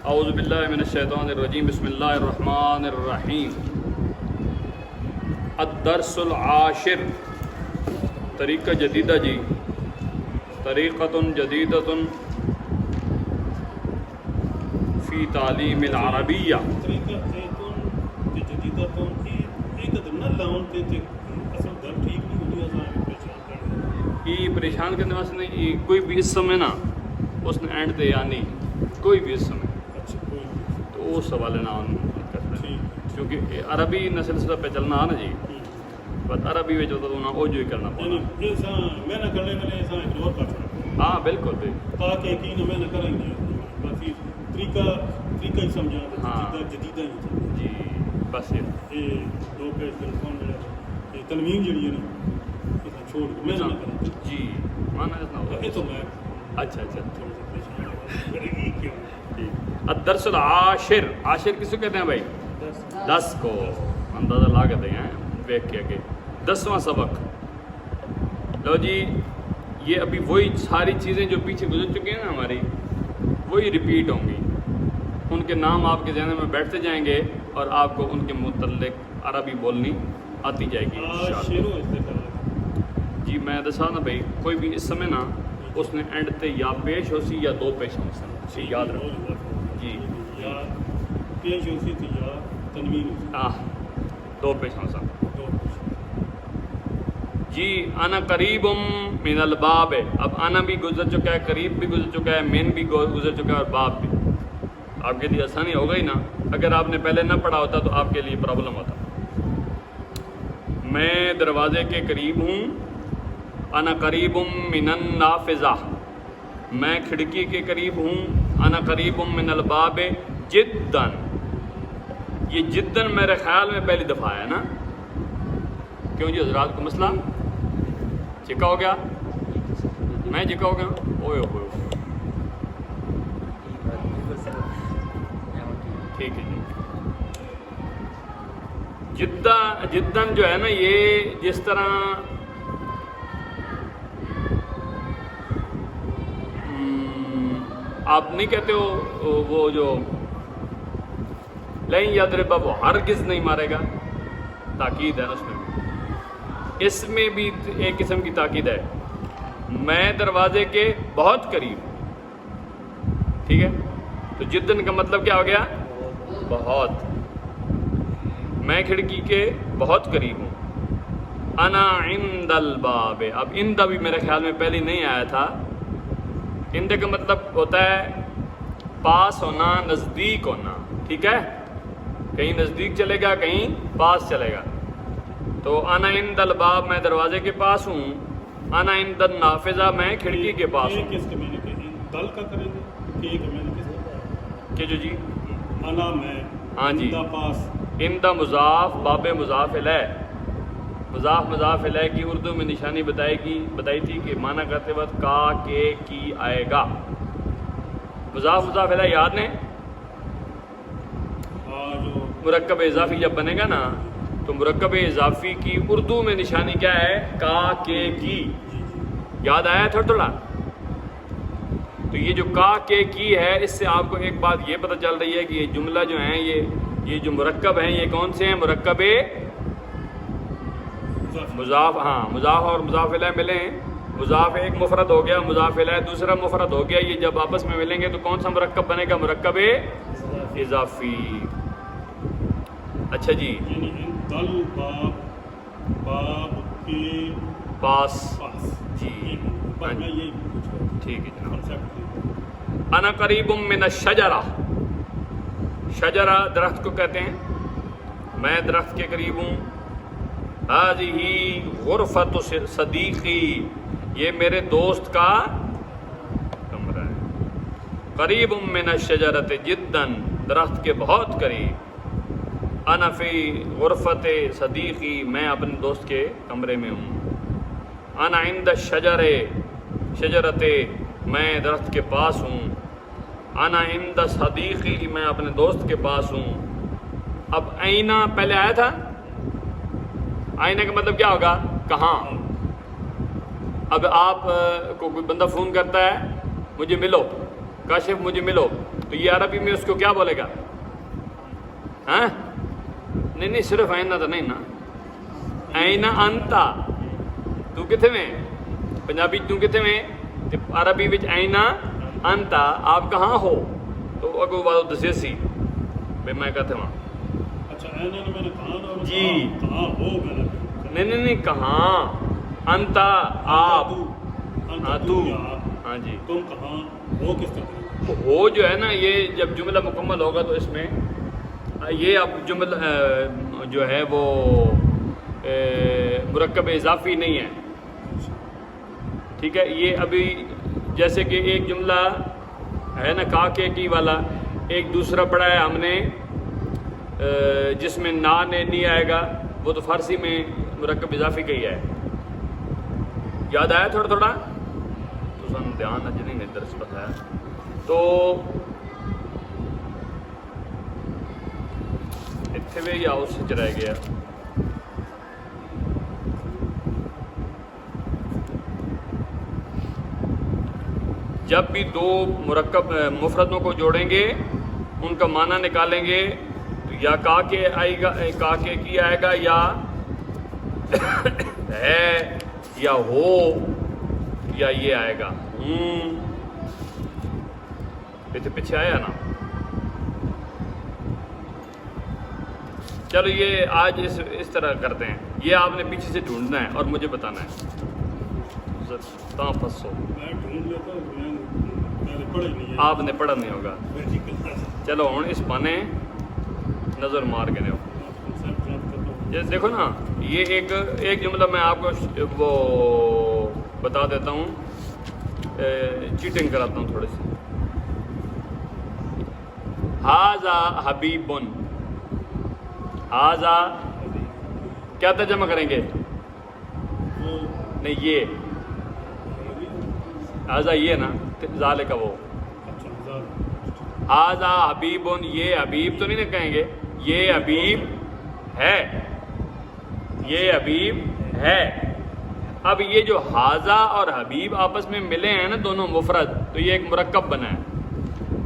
اعوذ باللہ من الشیطان الرجیم بسم اللہ الرحمن الرحیم. الدرس العاشر، طریقہ جدیدہ جی، طریقۃ جدیدۃ فی تعلیم العربیہ. یہ پریشان کرنے واسطے نہیں، کوئی بھی اس سمے نا اس نے اینڈ تے یعنی کوئی بھی اس سمے تو اس حوالے نہ کیونکہ عربی نہ سلسلہ پہ چلنا نا جی، بس عربی میں جو نہ وہ جو ہی کرنا پڑنا. ہاں بالکل ہاں جی بس تنوین جڑی ہے نا چھوڑ جی مانا اچھا اچھا. الدرس العاشر، عاشر کس کو کہتے ہیں بھائی؟ 10 کو اندازہ لا کے دیں دیکھ کے کہ 10واں سبق. لو جی، یہ ابھی وہی ساری چیزیں جو پیچھے گزر چکی ہیں نا ہماری، وہی ریپیٹ ہوں گی. ان کے نام آپ کے ذہن میں بیٹھتے جائیں گے اور آپ کو ان کے متعلق عربی بولنی آتی جائے گی. جی میں دسا نا بھائی، کوئی بھی اس سمے نا اس نے اینڈ تے یا پیش ہو سی یا دو پیش ہو سی، یاد رکھو جی. پیش ہو سی یا تنوین دو پیش ہو سا جی. انا قریب من الباب ہے. اب انا بھی گزر چکا ہے، قریب بھی گزر چکا ہے، من بھی گزر چکا ہے اور باب بھی. آپ کے لیے آسانی ہو گئی نا. اگر آپ نے پہلے نہ پڑھا ہوتا تو آپ کے لیے پرابلم ہوتا. میں دروازے کے قریب ہوں. انا قریب من النافذہ، میں کھڑکی کے قریب ہوں. انا قریب من الباب جداً. یہ جداً میرے خیال میں پہلی دفعہ ہے نا. کیوں جی حضرات کو مسئلہ چکا ہو گیا؟ میں چکا ہو گیا؟ اوے ہوئے ٹھیک ہے جی. جداً جو ہے نا، یہ جس طرح آپ نہیں کہتے ہو وہ جو لین یضرب، وہ ہرگز نہیں مارے گا، تاکید ہے اس میں. اس میں بھی ایک قسم کی تاکید ہے. میں دروازے کے بہت قریب. ٹھیک ہے، تو جدن کا مطلب کیا ہو گیا؟ بہت. میں کھڑکی کے بہت قریب ہوں. انا عند الباب. اب عند بھی میرے خیال میں پہلے نہیں آیا تھا. عند کا مطلب ہوتا ہے پاس ہونا، نزدیک ہونا. ٹھیک ہے، کہیں نزدیک چلے گا، کہیں پاس چلے گا. تو انا عند الباب، میں دروازے کے پاس ہوں. انا عند النافذہ، میں کھڑکی کے پاس ہوں. کس کے میں نے کہیں دل کا کریں گے کہ میں نے کس کہ جو جی انا میں ہاں جی، پاس. عند مضاف، باب مضاف الیہ. مضاف مضاف الیہ کی اردو میں نشانی بتائی تھی کہ معنی کرتے وقت کا، کے، کی آئے گا. مضاف مضاف الیہ یاد نے؟ جو مرکب اضافی جب بنے گا نا تو مرکب اضافی کی اردو میں نشانی کیا ہے؟ کا، کے، کی. یاد آیا تھوڑا تھوڑا؟ تو یہ جو کا، کے، کی ہے، اس سے آپ کو ایک بات یہ پتہ چل رہی ہے کہ یہ جملہ جو ہیں، یہ جو مرکب ہیں، یہ کون سے ہیں؟ مرکب مضاف. ہاں، مضاف اور مضاف الیہ ملے ہیں. مضاف ایک مفرد ہو گیا، مضاف الیہ دوسرا مفرد ہو گیا. یہ جب آپس میں ملیں گے تو کون سا مرکب بنے گا؟ مرکب اضافی. اچھا جی، دل باب، باب کے پاس جی. میں یہی ٹھیک ہے جناب. انا قریب من الشجرہ. شجرہ درخت کو کہتے ہیں. میں درخت کے قریب ہوں. ہذہ غرفۃ صدیقی، یہ میرے دوست کا کمرہ ہے. قریب من الشجرۃ جداً، درخت کے بہت قریب. انا فی غرفۃ صدیقی، میں اپنے دوست کے کمرے میں ہوں. انا عند شجرۃ، میں درخت کے پاس ہوں. انا عند صدیقی، میں اپنے دوست کے پاس ہوں. اب آئینہ پہلے آیا تھا. آئینہ کا مطلب کیا ہوگا؟ کہاں. اب آپ کو کوئی بندہ فون کرتا ہے، مجھے ملو، کاشف مجھے ملو، تو یہ عربی میں اس کو کیا بولے گا؟ ہاں نہیں صرف اینا تو نہیں نا، اینا انتا تو کتنے میں پنجابی تو کتنے میں تے عربی وچ اینا انتا آپ کہاں ہو، تو اگو بات دسے سی بھئی میں کہتے ہوں اچھا اینا نے میں نے کہاں اور جی کہاں ہو میں نے نہیں کہاں انتا آپ ہاں تو یا آپ، ہاں جی تم کہاں ہو کس طرح؟ ہو جو ہے نا یہ جب جملہ مکمل ہوگا تو اس میں یہ اب جملہ جو ہے وہ مرکب اضافی نہیں ہے، ٹھیک ہے۔ یہ ابھی جیسے کہ ایک جملہ ہے نا کا کے کی والا، ایک دوسرا پڑھا ہے ہم نے جس میں نا نے نہیں آئے گا، وہ تو فارسی میں مرکب اضافی کا ہی ہے، یاد آیا تھوڑا تھوڑا تو سن دھیان اج نہیں درس بتایا تو اتنے بھی یا اس سے رہ گیا۔ جب بھی دو مرکب مفردوں کو جوڑیں گے ان کا معنی نکالیں گے تو یا کا کے آئے گا، کا کے کی آئے گا، یا ہے یا ہو یا یہ آئے گا پیچھے آیا نا۔ چلو یہ آج اس طرح کرتے ہیں، یہ آپ نے پیچھے سے ڈھونڈنا ہے اور مجھے بتانا ہے تاں پھنسو، میں ڈھونڈ لیتا ہوں، میں نے پڑھا ہی نہیں ہے، آپ نے پڑھا نہیں ہوگا۔ میں چلو ہوں اس پانے نظر مار کے دیو، جیسے دیکھو نا یہ ایک جملہ میں آپ کو وہ بتا دیتا ہوں، چیٹنگ کراتا ہوں تھوڑی سی۔ ہاذا حبیبن، ہاذا کیا ترجمہ کریں گے؟ نہیں یہ ہاذا یہ نا ذالک کا وہ ہاذا حبیبن، یہ حبیب تو نہیں نا کہیں گے، یہ حبیب ہے، یہ حبیب ہے۔ اب یہ جو ہاذا اور حبیب آپس میں ملے ہیں نا دونوں مفرد، تو یہ ایک مرکب بنا ہے،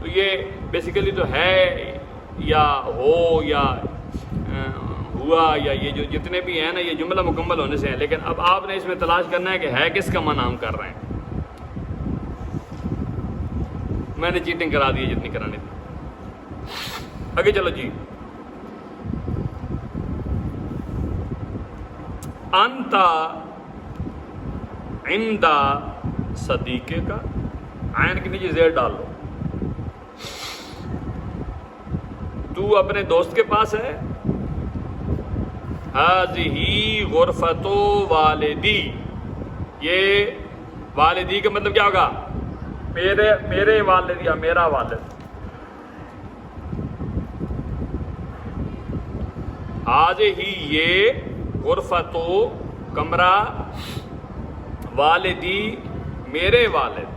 تو یہ بیسیکلی تو ہے یا ہو یا ہوا یا یہ جو جتنے بھی ہیں نا یہ جملہ مکمل ہونے سے ہیں، لیکن اب آپ نے اس میں تلاش کرنا ہے کہ ہے کس کا معنی ہم کر رہے ہیں۔ میں نے چیٹنگ کرا دی جتنی کرانی تھی، آگے چلو جی۔ انتا عند صدیقے کا، عین کے نیچے زیر ڈال لو، تو اپنے دوست کے پاس ہے۔ ہذہ غرفۃ والدی، یہ والدی کا مطلب کیا ہوگا؟ میرے والد یا میرا والد۔ ہذہ یہ غرفۃ کمرہ، والدی میرے والد۔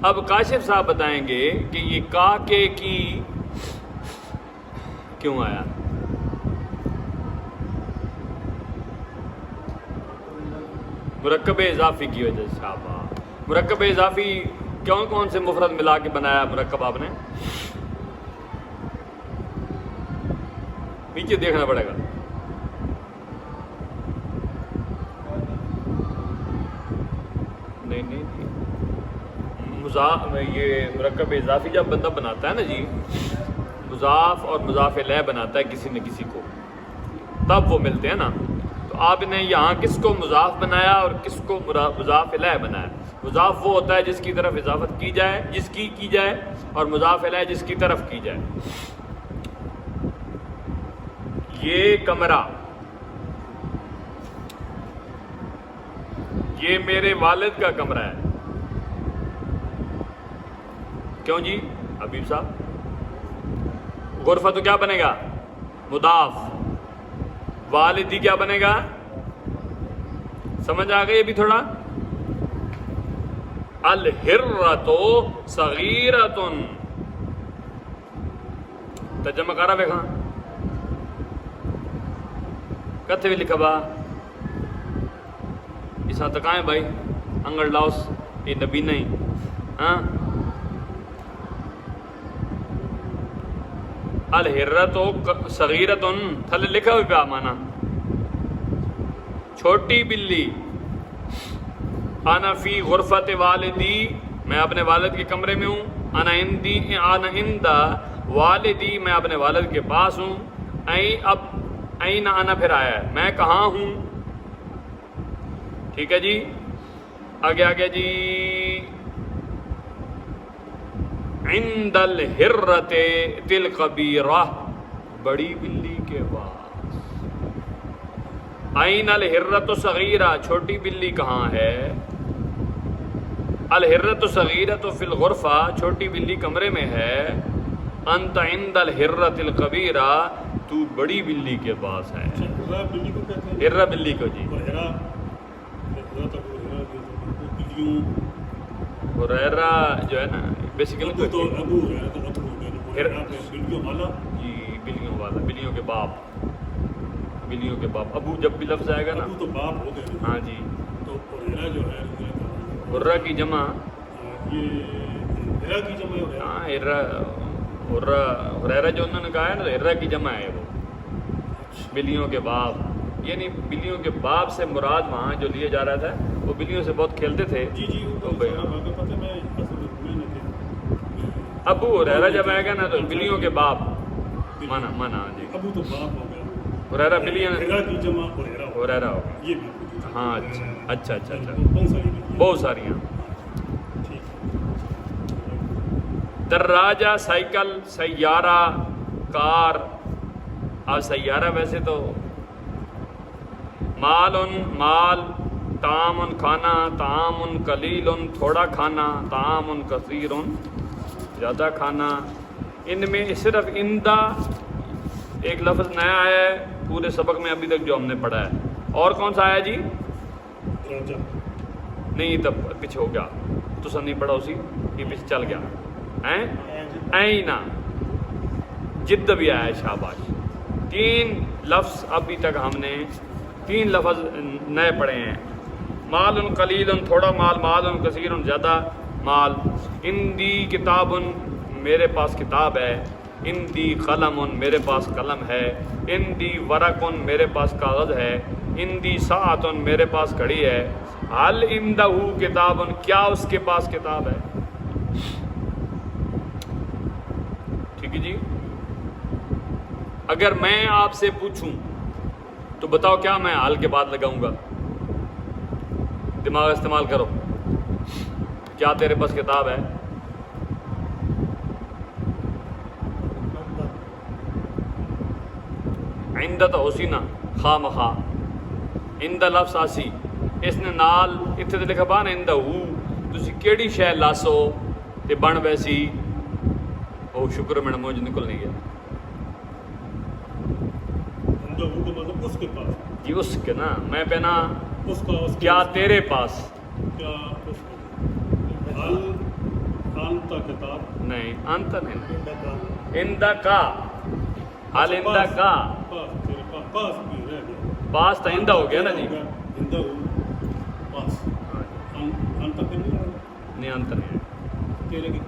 اب کاشف صاحب بتائیں گے کہ یہ کا کے کی کیوں آیا؟ مرکب اضافی کی وجہ سے۔ صاحب مرکب اضافی کون سے مفرد ملا کے بنایا مرکب آپ نے؟ نیچے دیکھنا پڑے گا۔ نہیں یہ مرکب اضافی جب بندہ بناتا ہے نا جی، مضاف اور مضاف الیہ بناتا ہے کسی نہ کسی کو، تب وہ ملتے ہیں نا۔ تو آپ نے یہاں کس کو مضاف بنایا اور کس کو مضاف الیہ بنایا؟ مضاف وہ ہوتا ہے جس کی طرف اضافت کی جائے، جس کی جائے، اور مضاف الیہ جس کی طرف کی جائے۔ یہ کمرہ، یہ میرے والد کا کمرہ ہے۔ کیوں جی حبیب صاحب؟ غرفہ تو کیا بنے گا؟ مضاف، والدی کیا بنے گا؟ سمجھ آ گئی ابھی تھوڑا؟ الحرۃ صغیرۃ، ترجمہ کرا بے خاں کتے بھی لکھا با اساں تکائیں بھائی انگل لاؤس یہ نبی نہیں ہاں الحرۃ صغیرۃ تھلے لکھا ہوئے پیا مانا چھوٹی بلی. انا فی غرفت والدی میں اپنے والد کے کمرے میں ہوں. انا عند والدی میں اپنے والد کے پاس ہوں. این انا پھر آیا ہے میں کہاں ہوں. ٹھیک ہے جی. آگے جی عند الحرۃ الکبیرہ بڑی بلی کے پاس. این الحرۃ صغیرہ چھوٹی بلی کہاں ہے. الحرۃ صغیرۃ فی الغرفہ چھوٹی بلی کمرے میں ہے. انت عند الحرۃ الکبیرہ تو بڑی بلی کے پاس ہے. ہرا بلی کو کہتے ہیں. ہرا بلی کو جی. اور ہرا بلیوں ہریرہ جو ہے نا بیسیکلی ابو تو ابو ہے تو ابو ہو گیا نا. ہرا بلیوں والا جی بلیوں والا بلیوں کے باپ. بلیوں کے باپ ابو جب بھی لفظ آئے گا نا ابو تو باپ ہو گئے. ہاں جی. تو ہرا جو ہے ہرا کی جمع یہ ہرا کی جمع ہے. ہاں ہریرہ جو انہوں نے کہا ہے نا ہرا کی جمع ہے وہ بلیوں کے باپ. یعنی بلیوں کے باپ سے مراد وہاں جو لیا جا رہا تھا وہ بلیوں سے بہت کھیلتے تھے. جی جی وہ تو پتہ میں ابو ہریرہ جب آئے گا نا تو بلیوں کے باپ مانا جی. ابو تو باپ ہو گیا. ہریرہ بلیاں ہرا کی جمع ہریرہ ہو گیا. یہ بھی ہاں اچھا بہت ساری بہت ساری ہیں. دراجہ سائیکل سیارہ کار. اب سیارہ ویسے تو مال طعام کھانا طعام قلیل تھوڑا کھانا طعام کثیر زیادہ کھانا. ان میں صرف اندہ ایک لفظ نیا ہے پورے سبق میں ابھی تک جو ہم نے پڑھا ہے. اور کون سا آیا جی؟ راجہ نہیں تب پیچھے ہو گیا تو سن نہیں پڑھا اسی یہ پیچھے چل گیا. اینا جد بھی آیا ہے. شاباش. 3 لفظ ابھی تک ہم نے 3 لفظ نئے پڑھے ہیں. مال قلیل تھوڑا مال مال کثیر زیادہ مال. اندی کتاب میرے پاس کتاب ہے. اندی قلم میرے پاس قلم ہے. اندی ورق میرے پاس کاغذ ہے. اندی ساعت میرے پاس گھڑی ہے. حل عندہ کتاب کیا اس کے پاس کتاب ہے. ٹھیک ہے جی. اگر میں آپ سے پوچھوں تو بتاؤ کیا میں حال کے بعد لگاؤں گا. دماغ استعمال کرو. کیا تیرے پاس کتاب ہے؟ عندہ تو اسی نا خواہ مخواہ. عندہ لفظ آسی اس نے نال اتنے تو لکھا پا نا عندہ تسی کیڑی شے لاسو تے بن ویسی. او شکر ہے میڈم مجھے نکل نہیں گیا. مطلب اس کے پاس جی اس کے نا میں پہنا اس کا کیا تیرے پاس کیا اس کا انت کتاب نہیں انت نہیں اندہ کا حال اندہ کا پاس تیرے پاس بھی رہ گیا. پاس تو اندہ ہو گیا نا جی. اندہ پاس انت کے نہیں انت نہیں تیرے کا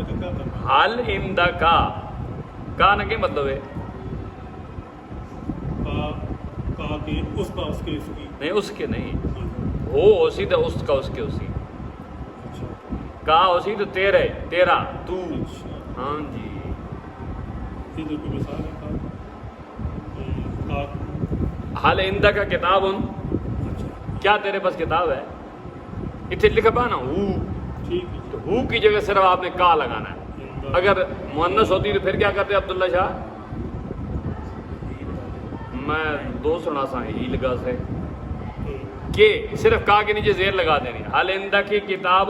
کیا کرنا. حال اندہ کا نا کیا مطلب ہے؟ کہا کہ اس کا اس کے اس کی نہیں اس کے نہیں ہو اسی تو اس کا اس کے اسی. کا اسی تو تیرے تیرا تو. ہاں جی. کوئی مثال ہے حال اندہ کا کتاب کیا تیرے پاس کتاب ہے. اتنے لکھا پا نا تو ہو کی جگہ صرف آپ نے کا لگانا ہے. اگر مؤنث ہوتی تو پھر کیا کرتے عبداللہ شاہ؟ میں 2 سنا سا ہی لگا سے کہ صرف کا کے نیچے زیر لگا دینی. حال اندہ کی کتاب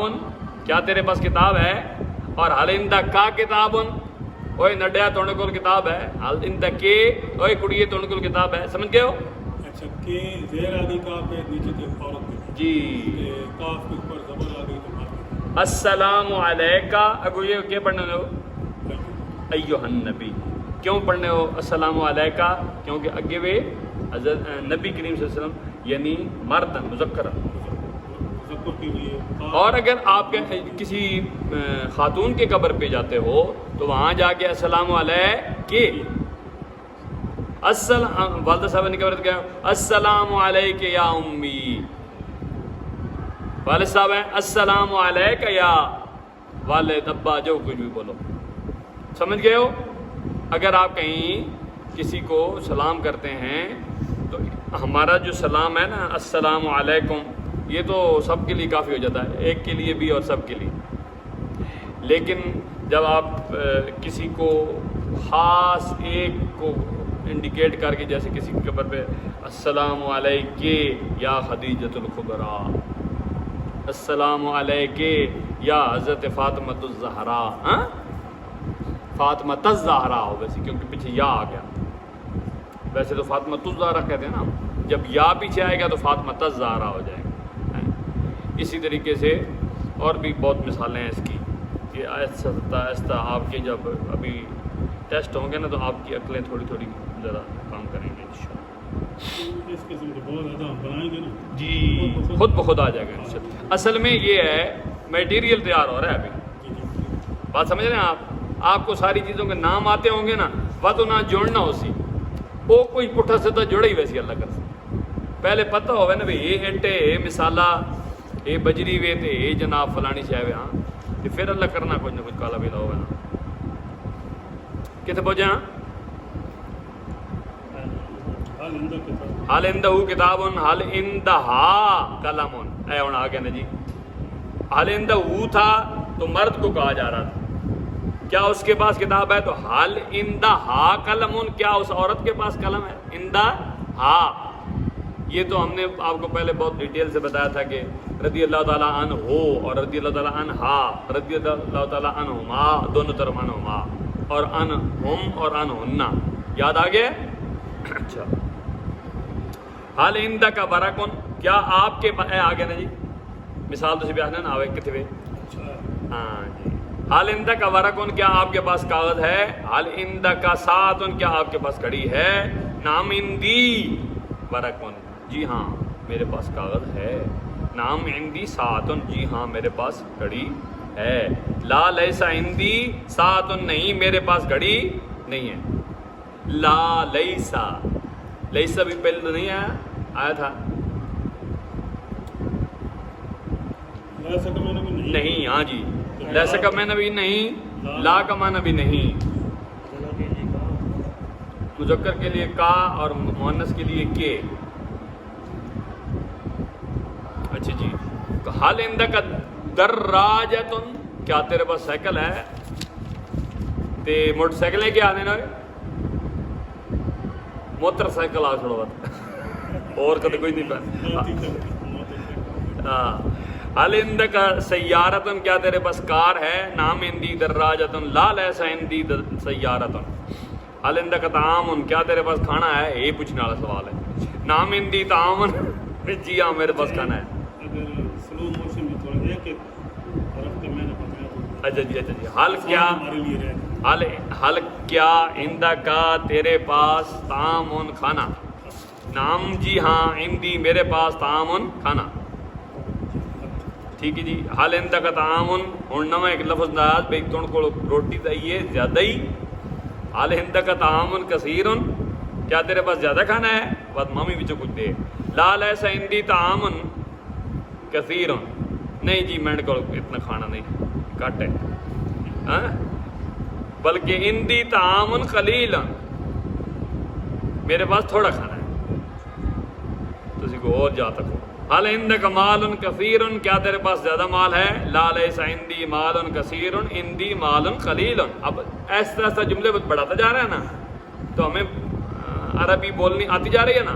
کیا تیرے پاس کتاب ہے. اور حال اندہ کا کتاب اوے نڈیا توڑنے کو کتاب ہے. حال اندہ کے اوے کڑیے توڑنے کو کتاب ہے. سمجھ گئے ہو؟ اچھا کہ زیر آگئی کا پہ نیچے تھے عورت جی. کاف کے اوپر زبر آ گئی تو السلام علیکہ. اگو یہ کیا پڑھنے ہو؟ ایوہ النبی. کیوں پڑھنے ہو السلام علیکہ؟ کیونکہ اگے وہ حضرت نبی کریم صلی اللہ علیہ وسلم یعنی مرد مذکر اوپر کے لیے اور اگر آپ کسی خاتون کے قبر پہ جاتے ہو تو وہاں جا کے السلام علیکہ، والدہ صاحب نے کہا کیا السلام علیکہ یا امی، والد صاحب ہیں السلام علیکہ یا والد ابا، جو کچھ بھی بولو، سمجھ گئے ہو؟ اگر آپ کہیں کسی کو سلام کرتے ہیں تو ہمارا جو سلام ہے نا السلام علیکم، یہ تو سب کے لیے کافی ہو جاتا ہے، ایک کے لیے بھی اور سب کے لیے، لیکن جب آپ کسی کو خاص ایک کو انڈیکیٹ کر کے، جیسے کسی کے قبر پہ السلام علیکہ یا خدیجۃ الکبریٰ، السلام علیکہ یا حضرت فاطمۃ الزہرا، فاطمۃ الزہرا ہو ویسے، کیونکہ پیچھے یا آ گیا، ویسے تو فاطمۃ الزہرا کہتے ہیں نا، جب یا پیچھے آئے گا تو فاطمۃ الزہرا ہو جائے گا۔ اسی طریقے سے اور بھی بہت مثالیں ہیں اس کی کہ آہستہ آہستہ آپ کے جب ابھی ٹیسٹ ہوں گے نا تو آپ کی عقلیں تھوڑی تھوڑی ذرا کام کریں گے انشاءاللہ۔ اس قسم کے بہت زیادہ ہم بنائیں گے نا جی خود بخود آ جائے گا انشاءاللہ۔ اصل میں یہ ہے میٹیریل تیار ہو رہا ہے ابھی، بات سمجھ رہے ہیں آپ کو ساری چیزوں کے نام آتے ہوں گے نا، بات نہ جوڑنا ہو سی وہ کوئی پٹھا سیدھا جوڑے ہی ویسی اللہ کر سکتا، پہلے پتہ ہوئے نا بھئی یہ اٹے یہ مسالہ یہ بجری وے تے یہ جناب فلانی شے وے، ہاں تو پھر اللہ کرنا کچھ نہ کچھ کالا پیلا ہوگا نا۔ کتنے پہنچے ہاں؟ حال اندہ کتاب حال اندہا قلم، اے ہونا آگے نا جی، حال اندہ تھا تو مرد کو کہا جا رہا تھا، کیا اس کے پاس کتاب ہے؟ تو حال اندہا قلم، کیا اس عورت کے پاس قلم ہے؟ اندہا، یہ تو ہم نے آپ کو پہلے بہت ڈیٹیل سے بتایا تھا کہ رضی اللہ تعالیٰ عنہ اور رضی اللہ تعالیٰ عنہا، رضی اللہ تعالیٰ عنہما، دونوں طرف عنہما، اور عنہم اور عنہنہ، یاد آ گیا؟ اچھا، حال اندہ کا برکن، کیا آپ کے پاس آگے نا جی، مثال تو سی بیان ہے نا آوے کتنے وے، ہاں جی، حال اندہ کا ورقن، کیا آپ کے پاس کاغذ ہے؟ حال اندہ کا ساعتن، کیا آپ کے پاس گھڑی ہے؟ نام اندی ورقن، جی ہاں میرے پاس کاغذ ہے۔ نام اندی ساعتن، جی ہاں میرے پاس گھڑی ہے۔ لا لیسا اندی ساعتن، نہیں میرے پاس گھڑی نہیں ہے۔ لا لیسا، لیسا بھی پہلے تو نہیں آیا تھا، نہیں، ہاں جی، لیسا کا معنی بھی نہیں، لا کا معنی بھی نہیں، مذکر کے لیے کا اور مؤنث کے لیے کے۔ اچھا جی، حال اندک دراجتن، کیا تیرے پاس سائیکل ہے؟ تے موٹر سائیکل ہے کیا آنے نا موٹر سائیکل آ چھوڑو بات اور کدے کوئی نہیں پہ۔ حال اندک سیارتن، کیا تیرے پاس کار ہے؟ نام اندی دراجتن، لا لیسا اندی سیارتن۔ حال اندک طعامن، کیا تیرے پاس کھانا ہے؟ یہ پوچھنے والا سوال ہے۔ نام اندی طعامن، جی ہاں میرے پاس کھانا ہے۔ سلو موشن میں تھوڑا ایک طرف کے میں نے پتہ، اچھا جی، اچھا جی، حال کیا اندہ کا تیرے پاس طعامن، کھانا؟ نام، جی ہاں، اندی میرے پاس طعامن، کھانا، ٹھیک ہے جی۔ حال اندہ کا طعامن، ہن نواں ایک لفظ ناز بھئی تن کو روٹی دائیے زیادہ ہی۔ حال اندہ کا طعامن کثیرن، کیا تیرے پاس زیادہ کھانا ہے؟ بات مامی بھی کچھ دے۔ لا لیسا اندی طعامن کثیرن، نہیں جی میں نے کو اتنا کھانا نہیں، کٹ ہے، بلکہ اندی طعامن قلیلا، میرے پاس تھوڑا کھانا ہے، تسی کو اور جا تک ہو۔ حال اندک مال کثیر، کیا تیرے پاس زیادہ مال ہے؟ لا لیسا اندی مال کثیر اندی مال قلیل۔ اب ایسا ایسا جملے بڑھاتا جا رہا ہے نا تو ہمیں عربی بولنی آتی جا رہی ہے نا،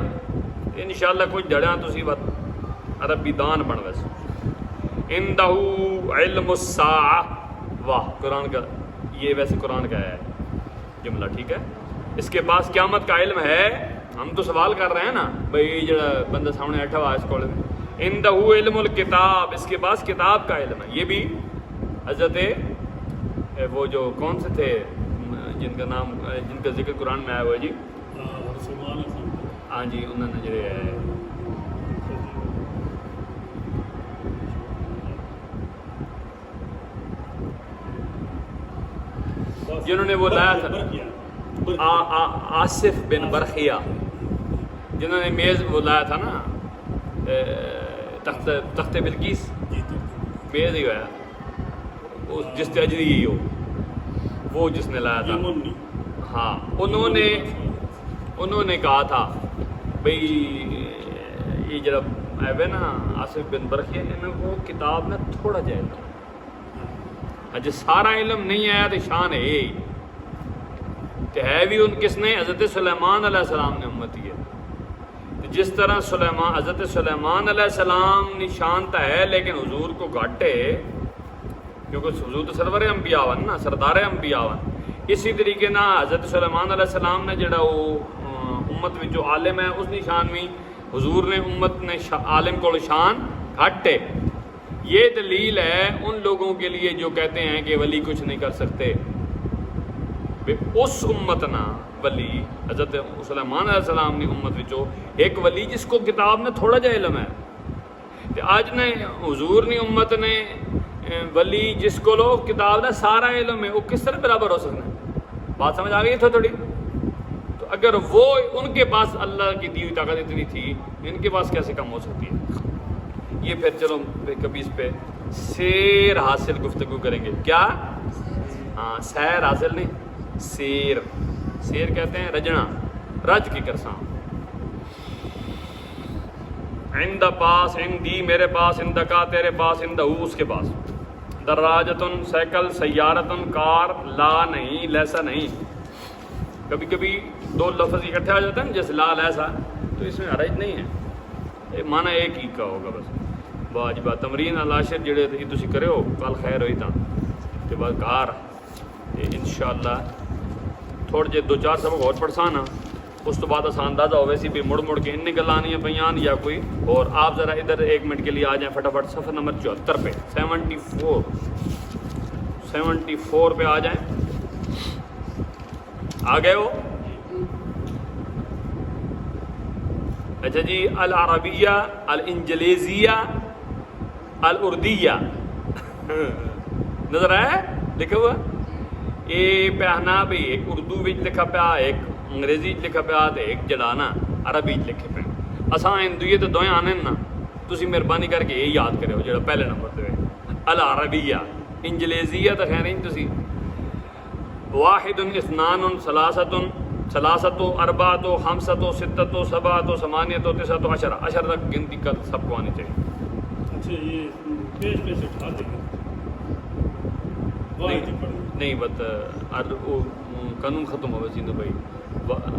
انشاءاللہ کچھ جڑیاں تسی بات عربی دان بن ویسے۔ اندہ علم الساعہ، واہ قرآن کا یہ ویسے قرآن کا ہے جملہ، ٹھیک ہے، اس کے پاس قیامت کا علم ہے۔ ہم تو سوال کر رہے ہیں نا بھئی جڑا بندہ سامنے بیٹھا ہوا ہے اس کو، اندہ علم الکتاب، اس کے پاس کتاب کا علم ہے۔ یہ بھی حضرت وہ جو کون سے تھے جن کا نام جن کا ذکر قرآن میں آیا ہوا ہے جی، ہاں جی، انہوں نے جو جنہوں نے وہ لایا تھا برقیہ آصف بن برخیہ، جنہوں نے میز وہ لایا تھا نا تخت بلقیس، جی میز ہی ہوا جس سے اجری ہی ہو، وہ جس نے لایا تھا، یمنی ہاں انہوں نے کہا تھا بھئی یہ جب ہے نا آصف بن برخیہ، انہوں کو کتاب میں تھوڑا جائے اج سارا علم نہیں آیا تو شان ہے تو ہے بھی ان کس نے حضرت سلیمان علیہ السلام نے امتی ہے، جس طرح حضرت سلیمان علیہ السلام نشان تو ہے لیکن حضور کو گھٹ ہے کیونکہ حضور تو سرور انبیاء ون نا، سردار انبیاء ون، اسی طریقے نہ حضرت سلیمان علیہ السلام نے جڑا وہ امت میں جو عالم ہے اس نشان بھی حضور نے امت نے عالم کو شان گھٹ ہے۔ یہ دلیل ہے ان لوگوں کے لیے جو کہتے ہیں کہ ولی کچھ نہیں کر سکتے، اس امت نہ ولی حضرت سلیمان علیہ السلام نے امت وچوں ایک ولی جس کو کتاب میں تھوڑا جا علم ہے، تے اج نے حضور نے امت نے ولی جس کو لو کتاب کا سارا علم ہے، وہ کس طرح برابر ہو سکتے ہیں؟ بات سمجھ آ گئی تھا تھوڑی؟ تو اگر وہ ان کے پاس اللہ کی دی ہوئی طاقت اتنی تھی، ان کے پاس کیسے کم ہو سکتی ہے؟ یہ پھر چلو کبھی اس پہ سیر حاصل گفتگو کریں گے۔ کیا؟ ہاں، سیر حاصل نہیں، سیر کہتے ہیں رجنا، رج کی کرساں، عند پاس، عندی میرے پاس، عندکا تیرے پاس، عندہو اس کے پاس، دراجتن سائیکل، سیارتن کار، لا نہیں، لیسا نہیں۔ کبھی کبھی دو لفظ اکٹھے آ جاتے ہیں جیسے لا لیسا، تو اس میں حرج نہیں ہے، معنی ایک ہی کا ہوگا بس۔ واجبہ تمرین العاشر جڑے تسی کرے ہو کل خیر ہوئی تاں تے بعد کار انشاءاللہ تھوڑے جے 2-4 سبق اور پڑھسانا، اس تو بعد آسان اندازہ ہوئے سی بھی مڑ کے ان گلاں نہیں پیان یا کوئی اور۔ آپ ذرا ادھر 1 منٹ کے لیے آ جائیں فٹافٹ صفحہ نمبر 74 پہ، 74 پہ آ جائیں۔ آ گئے ہو؟ اچھا جی، العربیہ، الانجلیزیہ، الاردیہ نظر آیا لکھا ہوا؟ یہ پہنا بھی ایک اردو وچ لکھا پیا، ایک انگریزی لکھا پیا، ایک جڑا نا عربی لکھے پے۔ اساں ہندوی تو دوئے آنے نا، تسی مہربانی کر کے یہ یاد کرو جڑا پہلے نمبر تے العربیہ، انجلیزیہ تو خیر نہیں تسی۔ واحد، اثنان، ثلاثۃ، اربعۃ، خمسۃ، ستۃ، سبعۃ، ثمانیۃ، تسعۃ، عشرہ تک گنتی کر سب کو آنی چاہیے۔ اچھا، یہ پیج پہ سے اٹھا دیں گے نہیں بت قانون ختم ہو سندھ بھائی،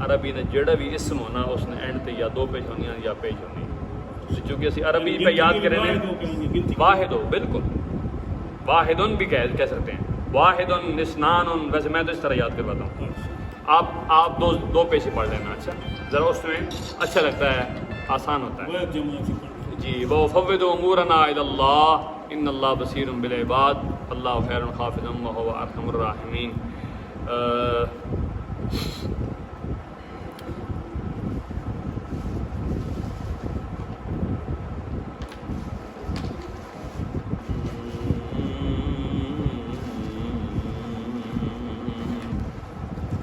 عربی نے جڑا بھی اسم ہونا اس نے اینڈ تے یا 2 پیج ہونی یا پیج ہونی، چونکہ اسی عربی پہ یاد کریں واحد ہو، بالکل واحدن بھی کہہ سکتے ہیں، واحدن، اثنان، ویسے میں تو اس طرح یاد کرواتا ہوں، آپ 2 پیج پڑھ لینا، اچھا ذرا اس میں اچھا لگتا ہے، آسان ہوتا ہے جی۔ وَفَوِّضُ أُمُورَنَا إِلَى اللَّهِ إِنَّ اللَّهَ بَصِيرٌ بِالْعِبَادِ اللَّهُ خَيْرٌ حَافِظًا وَهُوَ أَرْحَمُ الرَّاحِمِينَ۔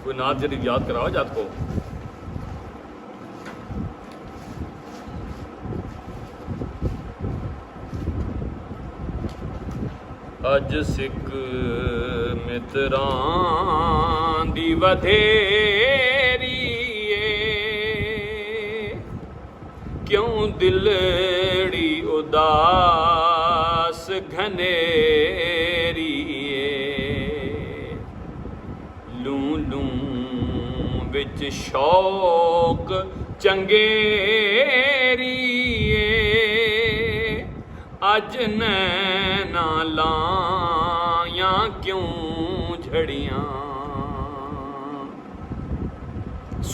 کوئی نعت جدید یاد کراؤ جات کو۔ اج سکھ متران دی ودھیری کیوں دلڑی اداس گھنیری لوں لوں وچ شوق چنگیری اج نینا لایاں کیوں جھڑیاں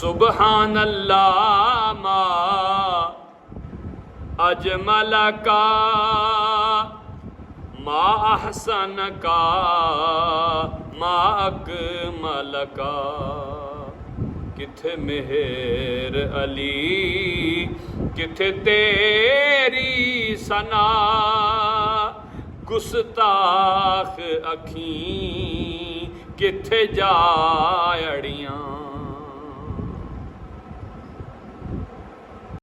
سبحان اللہ ما اجمل کا ما احسن کا ما اکمل کا کتھے مہر علی کتھے تیری ثنا گستاخ اکھیں ਕਿੱਥੇ ਜਾ ਅੜੀਆਂ।